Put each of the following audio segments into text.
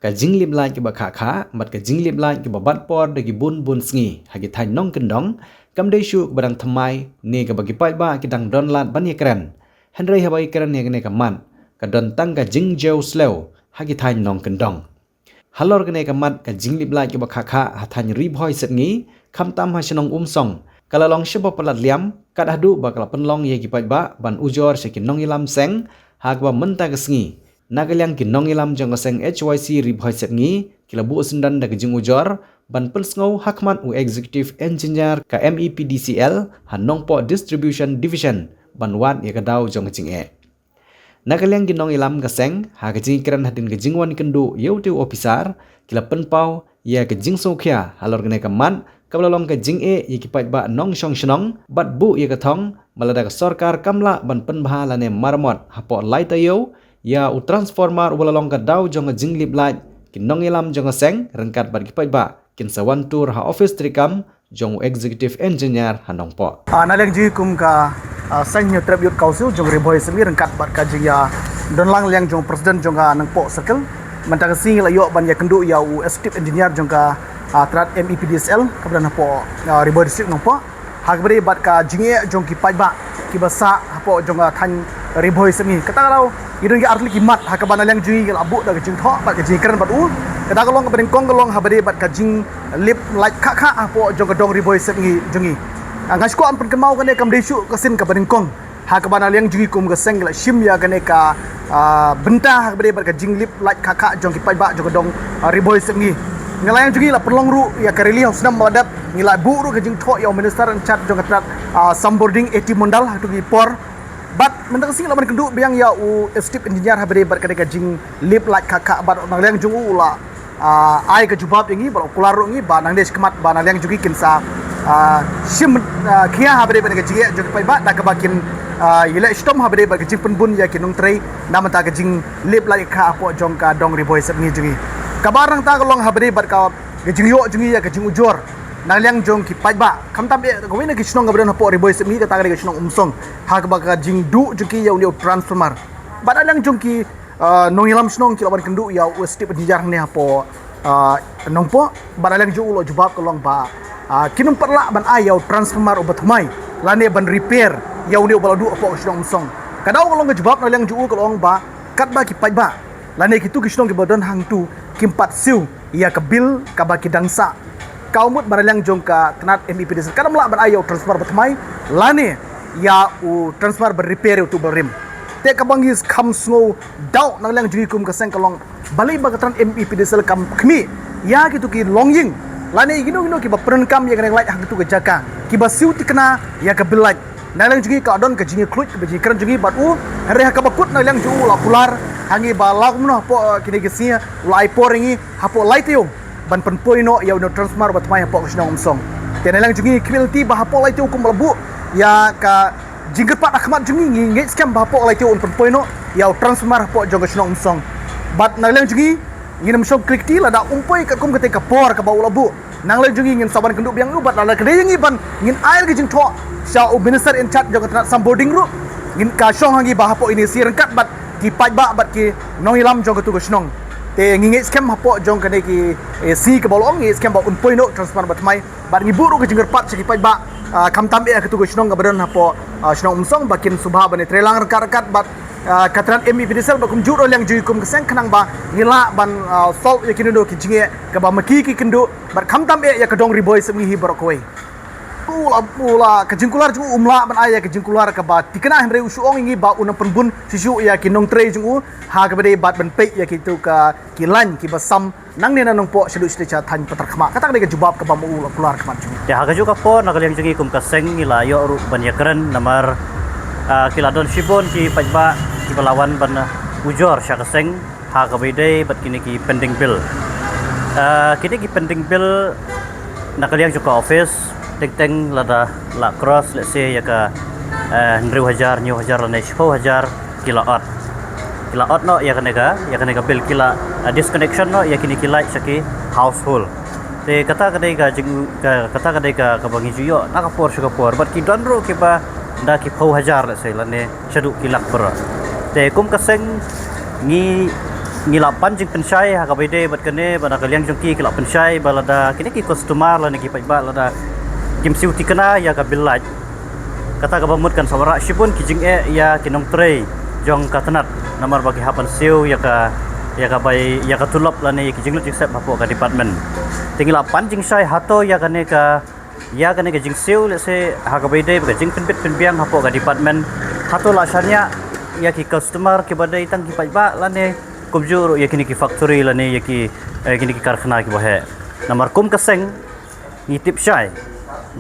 ka jinglip lai ki ba kha kha mat ka jinglip lai ki ba bat por de ki bun sngi ha ki thai nong kendong kam dei shu badang thamai ne ka ba ki pai ba ki dang don lat ban ye kran henry ha bai kran ne ka man ka don tang ka jing jeu slow ha ki thai nong kendong halor ka ne ka mat ka jinglip lai ki ba kha kha ha thai ri bhoi set ngi kham tam ha shnong song kala long shebo palat liam kat hadu ba kala penlong ye ki pai ba ban ujor se ki nong ilam seng ha ka ba menta ka sngi nagalyang ki nong ilam jong seng HYC ribhoi set ngi kila bu sendan da jing ujor ban pelsngau hakman u executive engineer ka MEPDCL hanong po distribution division ban wat ye ka daw jong jing nagalyang ki nong ilam ka seng ha ka jing kran hadin ka jing wan kendu yeutu officer kila penpau ye ka jing sokhya halor gane ka man kabalong ka jing ye ki pai ba nong shong shnong bat bu ye ka thong malada ka sarkar kamla ban penbha lane marmot hapo laitayo ya u transformer walalong ka daw jong jinglip light kin nong ilam jong seng rengkat bar ki pai ba kin sawan tur ha office trikam jong executive engineer hanong po naleng ji kum ka senior tribute council jong reboy semi rengkat bar ka jiya donlang liang jong president jong ka nang po circle mentang sing la yo ban ya kendu ya u executive engineer jong ka trat MEPDSL kabran po reboy district nang po hagbari bat ka jinge jong ki pai ba ki basa hapo jong than reboy semi kata kalau idun ki arli kimat ha ka banal yang jui kal abu da jing tho bat ka jing kran bat u kada kalong ka kong kalong habade bat ka jing lip like kha kha apo jong ka dong reboy semi jungi ngas ko am pen kemau kane kam desu kasin ka kong ha ka banal yang jui kum ka seng la shim ya kane ka benta ha habade bat ka jing lip like kha kha jong ki pai ba jong ka dong reboy semi ngelayang jungi la perlong ru ya kareli haus nam madat ngilai bu ru ka jing tho ya minister en chat jong ka trat samboarding 80 mondal ha tu ki por bat mentang sing laman kendu biang ya u step engineer habare bar kadeka jing lip like kakak bat nang liang jung ula ai ka jubab yangi bar kular ngi ba nang des kemat ba nang liang jugi kinsa sim khia habare bar ka jing jung pai ba da ka bakin yele stom habare bar ka jing penbun ya kinung trei nam ta ka jing lip like ka apo jong ka dong riboy sat ngi jugi kabarang ta ka long habare bar ka jing yo jungi ya ka jing ujor nang liang jong ki pai ba kam tam e ko wina ki snong ga bron po riboy semi ka ta ga snong umsong ha ka ba ka jing du juki ya unio transformer ba liang jong ki nong ilam snong ki lawan kendu ya u step dijar ne po nong po ba liang ju ulo jubab ko long ba kinum perla ban ayau transformer obat mai lane ban repair ya unio baladu po snong umsong kadau ko long ga jubab nang liang ju ko long ba kat ba ki pai ba lane ki tu ki snong ki bodon hang tu kimpat siu ya ka bil ka ba ki dangsa kaumut baralang jongka tenat MEPDSL kadam la ban ayo transfer batmai lane ya u transfer ber repair tu berim te kabangis kham snow dau nang lang jugi kum ka seng kalong balai ba katran MEPDSL kam khmi ya gitu ki longying lane gino ki ba pren kam ya kanang lait hang tu ka jaka ki ba siu tikna ya ka bilat nang lang jugi ka don ka jingi klut ka jingi kran jugi bat u hari ha ka bakut nang lang ju la pular hangi ba la kumno po kini gesia lai poringi hapo laitium ban penpoino ya uno transfer bat mai hapo snong umsong tenelang jungi krilti ba hapo lai tu kum lebu ya ka jingger pat akhmat jungi ngi scam ba hapo lai tu un penpoino ya transfer hapo jong snong umsong bat nalang jungi ngin umsong krikti la da umpoi ka kum ketika por ka ba lebu nanglang jungi ngin saban kenduk biang ubat la kede ngi ban ngin air ke jing tho sha u minister in chat jong trat samboarding ru ngin ka shong hangi ba hapo ini si rengkat bat ki pai ba bat ki nong ilam jong tu snong te ngi scam hapo jong kane ki si ke bolong ngi scam ba un poino transfer bat mai bar ngi buru ke jingger pat seki pai ba kam tambe ke tu go snong ga badan hapo snong umsong bakin subha bane trelang rekat bat katran MEPDSL ba kum juro liang jui kum keseng kenang ba ngila ban sol ya kindo ki jinge ka ba maki ki kendo bar kam tambe ya kedong riboy semi hi barokoi pula kejingkular ju umla ban aya kejingkular ka ba tikna henre usuong ngi ba unang penbun sisu ya kinong tre ju ha ka bade bat ban pe ya kitu ka kilan ki basam nang ne nanong po selu selu tan patar khama kata ka jubab ka ba mu kular khama ju ya ha ka ju ka po na kaliang jungi kum ka seng ila yo ru ban ya keren namar kiladon shibon ki pajba ki balawan ban ujor sya ka seng ha ka bade bat kini ki pending bill kini ki pending bill na kaliang ju ka office teng lada la cross let's say ya ka 100,000 9,000 lane 10,000 kilowatt no ya kanega bill kila disconnection no ya kini kila saki household te kata kadai ka bangi juyo nakapor suka por but ki donro ki ba nda ki 10,000 let's say lane shadu kilak per te kum kaseng ngi ngila panjing pensyai ha kabide bat kene bana kalian jongki kila pensyai balada kini ki customer la niki paiba lada kim siuti kana ya ka bilaj kata ka bamut kan sawara shipun kijing ya kinong tray jong katanat namar bagi hapan siu ya ka bai ya ka tulop la ni kijing lu jisep bapo ka department tingila panjing syai hato ya kane ka jing siu le se ha kabide ba jing penbit penbiang hapo ka department hato la syanya ya ki customer ki badai tang ki paiba la ne kumjur ya kini ki factory la ni ya ki kini ki karkhana ki bahe namar kum kaseng ni tip syai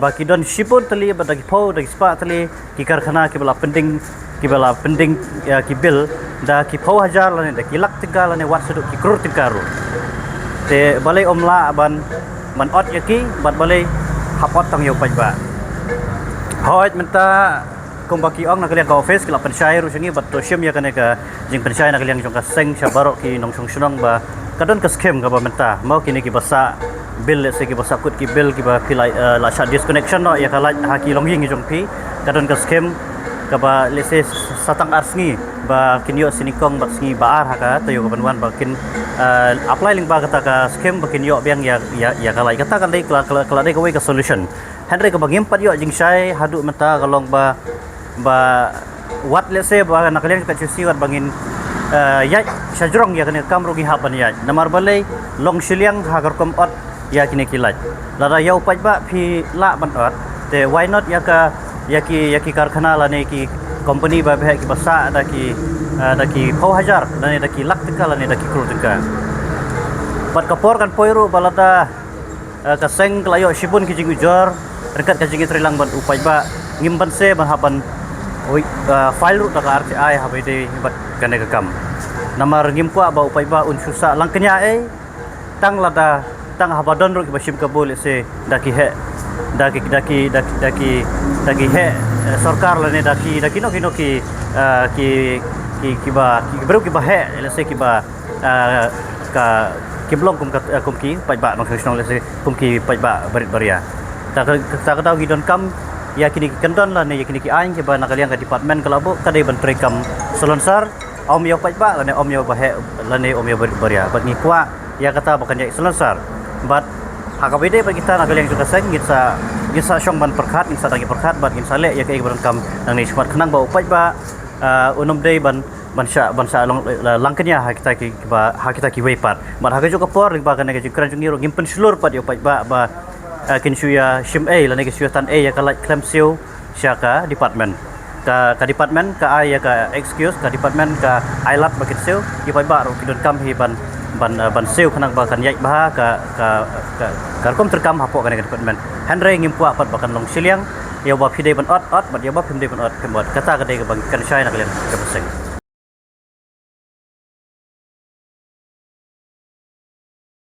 baki don shipun tali badagi pau dagi spa tali ki karkhana ki bala pending ya ki bil da ki pau hajar la ni da ki lak tiga la ni wat suduk ki krur tiga ru te balai omla ban man ot ya ki bat balai hapot tang yo pajba hoit menta kum baki ong nak liang ka office kila pensyai ru singi bat to syem ya kane ka jing pensyai nak liang jong ka seng syabarok ki nong song sunong ba kadon ka scam ka ba menta mau kini ki basa bill se ki basa kut ki bill ki ba pilai la sha disconnection no ya kala ha ki long ying jong pi kadon ka scam ka ba lese satang arsngi ba kinyo sinikong ba sngi ba ar ha ka tayo ka banwan ba kin apply ling ba kata ka scam ba kinyo biang ya kala kata kan dai kala dai ka way ka solution Henry ka bagim pat yo jing syai hadu menta kalong ba wat let's say ba nakalian ka chusi wat bangin ya sajrong ya kene kam rugi haban ya namar balai long shiliang hagar kom ot ya kini kilat lada yau paj ba phi la ban ot te why not ya ki karkhana la ne ki company ba bhe ki basa da ki pau hajar da ne da ki lak tika la ne da ki krur tika pat kapor kan poiru balada ka seng klayo shibun ki jing ujor rekat ka jing trilang ban upaj ba ngimban se ban haban file ru da RTI habide bat kane ka kam namar ngimpa ba upai ba unsusa langkenya tang lada tang habadon ru ki basim kabul se daki he sarkar la ne daki no ki baru ki ba he le se ki ba ka ki blong kum ki pai ba no song le se kum ki pai ba barit baria ta ka tahu gidon kam ya kini kendon la ne ya kini ki aing ke ba nakaliang ka department kalabo kadai ban prekam selonsar om yo pai ba la ne om yo ba he la ne om yo baria bat ni kwa ya kata bakan ya selonsar bat hakabide ba kita nakaliang juga seng gisa syong ban perkhat insa tangi perkhat bat insa le ya ke berangkam nang ni smart kenang ba upai ba unum dei ban bansa langkenya ha kita ki weipat bat ha juga por ring ba kan ke jukran jungiro gimpen slur pat yo pai ba kin suya shim la negi suya tan ya kala claim siu syaka department ka department ka ya ka excuse ka department ka ailat bakit siu ki pai ba ro kidon kam hi ban siu khanang ba kan yai ba ka kom terkam hapo kan department henry ngimpu apat bakan long siliang ya ba phide ban ot bat ya ba phimde ban ot kemot kata ka de ka bang kan syai nak lian ka beseng